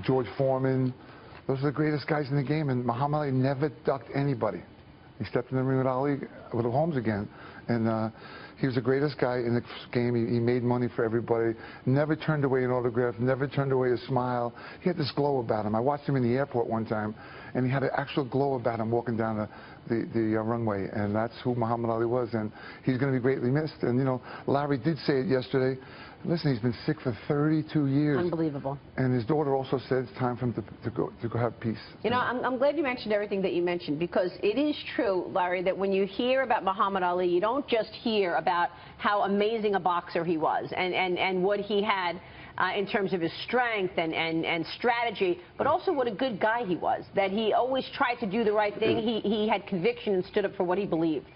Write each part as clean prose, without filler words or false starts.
George Foreman. Those are the greatest guys in the game, and Muhammad Ali never ducked anybody. He stepped in the ring with Ali, with Holmes again, and he was the greatest guy in the game. He made money for everybody, never turned away an autograph, never turned away a smile. He had this glow about him. I watched him in the airport one time, and he had an actual glow about him walking down the runway, and that's who Muhammad Ali was, and he's going to be greatly missed. And, you know, Larry did say it yesterday. Listen, he's been sick for 32 years. Unbelievable. And his daughter also said it's time for him to go have peace. You know, I'm glad you mentioned everything that you mentioned, because it is true, Larry, that when you hear about Muhammad Ali, you don't just hear about how amazing a boxer he was and what he had in terms of his strength and strategy, but also what a good guy he was, that he always tried to do the right thing. He had conviction and stood up for what he believed.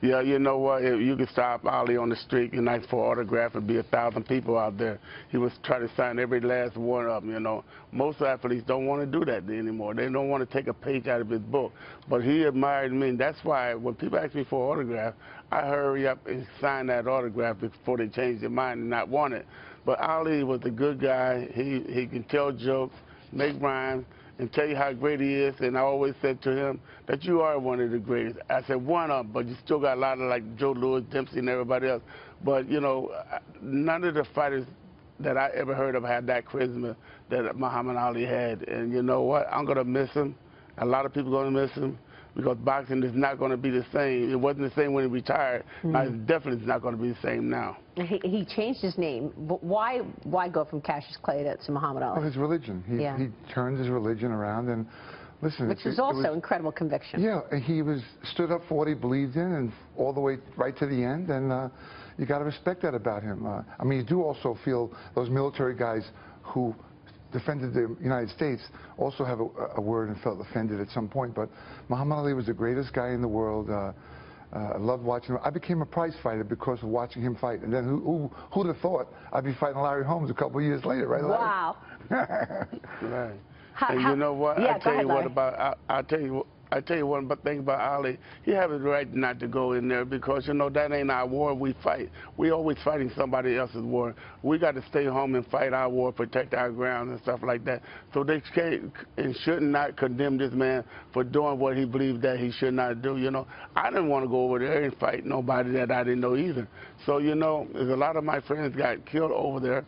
Yeah, you know what? If you could stop Ali on the street and ask for an autograph and be 1,000 people out there, he was trying to sign every last one of them, you know. Most athletes don't want to do that anymore. They don't want to take a page out of his book. But he admired me, and that's why when people ask me for an autograph, I hurry up and sign that autograph before they change their mind and not want it. But Ali was a good guy. He can tell jokes, make rhymes, and tell you how great he is. And I always said to him that you are one of the greatest. I said one of them, but you still got a lot of like Joe Louis, Dempsey, and everybody else. But, you know, none of the fighters that I ever heard of had that charisma that Muhammad Ali had. And you know what? I'm going to miss him. A lot of people are going to miss him, because boxing is not going to be the same. It wasn't the same when he retired. Now, it's definitely not going to be the same now. He changed his name. But why go from Cassius Clay to Muhammad Ali? Well, his religion. He turned his religion around, and listen. Which is also incredible conviction. Yeah, he stood up for what he believed in, and all the way right to the end. And you got to respect that about him. I mean, you do also feel those military guys who defended the United States also have a word and felt offended at some point. But Muhammad Ali was the greatest guy in the world. I loved watching him. I became a prize fighter because of watching him fight. And then who'd have thought I'd be fighting Larry Holmes a couple of years later, right, Larry? Wow. Right. And you know what? Yeah, I tell you one thing about Ali. He has the right not to go in there, because, you know, that ain't our war. We fight. We always fighting somebody else's war. We got to stay home and fight our war, protect our ground and stuff like that. So they can't and should not condemn this man for doing what he believed that he should not do. You know, I didn't want to go over there and fight nobody that I didn't know either. So, you know, there's a lot of my friends got killed over there.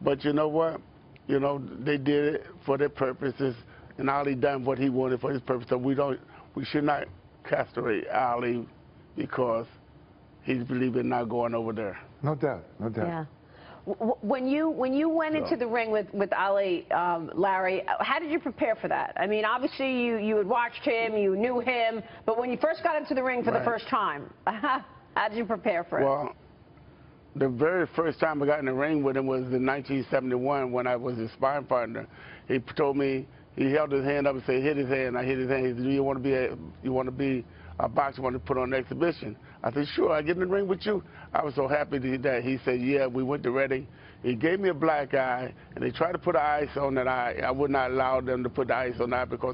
But you know what? You know, they did it for their purposes. And Ali done what he wanted for his purpose. So we should not castrate Ali because he's believing not going over there. No doubt, no doubt. Yeah. When you went into the ring with Ali, Larry, how did you prepare for that? I mean, obviously you had watched him, you knew him, but when you first got into the ring for the first time, how did you prepare for it? Well, the very first time I got in the ring with him was in 1971 when I was his sparring partner. He told me, he held his hand up and said, hit his hand. I hit his hand. He said, do you want to be a boxer, you want to put on an exhibition? I said, sure, I get in the ring with you. I was so happy that he said, yeah. We went to Reading. He gave me a black eye, and they tried to put ice on that eye. I would not allow them to put the ice on that because